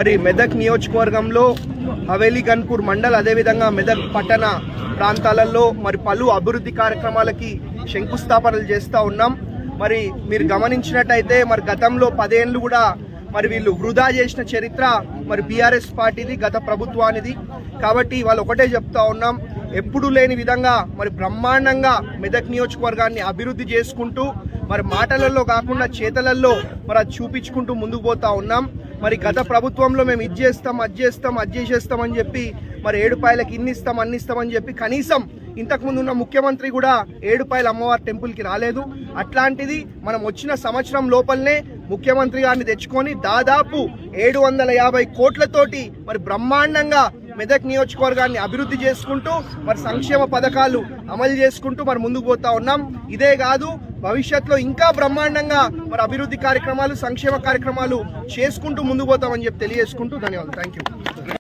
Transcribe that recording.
మరి మెదక్ నియోజకవర్గంలో హవేలీ గన్పూర్ మండల్ అదేవిధంగా మెదక్ పట్టణ ప్రాంతాలలో మరి పలు అభివృద్ధి కార్యక్రమాలకి శంకుస్థాపనలు చేస్తూ ఉన్నాం. మరి మీరు గమనించినట్టయితే మరి గతంలో 10 ఏళ్ళు కూడా మరి వీళ్ళు వృధా చేసిన చరిత్ర మరి బీఆర్ఎస్ పార్టీది, గత ప్రభుత్వానిది. కాబట్టి వాళ్ళు ఒకటే చెప్తా ఉన్నాం, ఎప్పుడు లేని విధంగా మరి బ్రహ్మాండంగా మెదక్ నియోజకవర్గాన్ని అభివృద్ధి చేసుకుంటూ మరి మాటలలో కాకుండా చేతలలో మరి అది చూపించుకుంటూ ముందుకు పోతా ఉన్నాం. మరి గత ప్రభుత్వంలో మేము ఇది చేస్తాం, అది చేస్తాం, అది చేసేస్తామని చెప్పి మరి 7 పాయలకి ఇన్ని ఇస్తాం, అన్ని ఇస్తామని చెప్పి కనీసం ఇంతకుముందు ఉన్న ముఖ్యమంత్రి కూడా 7 పాయల అమ్మవారి టెంపుల్కి రాలేదు. అట్లాంటిది మనం వచ్చిన సంవత్సరం లోపలనే ముఖ్యమంత్రి గారిని తెచ్చుకొని దాదాపు 750 కోట్లతోటి మరి బ్రహ్మాండంగా మెదక్ నియోజకవర్గాన్ని అభివృద్ధి చేసుకుంటూ మరి సంక్షేమ పథకాలు అమలు చేసుకుంటూ మరి ముందుకు పోతా ఉన్నాం. ఇదే కాదు, భవిష్యత్తులో ఇంకా బ్రహ్మాండంగా మరి అభివృద్ధి కార్యక్రమాలు, సంక్షేమ కార్యక్రమాలు చేసుకుంటూ ముందుకు పోతామని చెప్పి తెలియజేసుకుంటూ ధన్యవాదాలు. Thank you.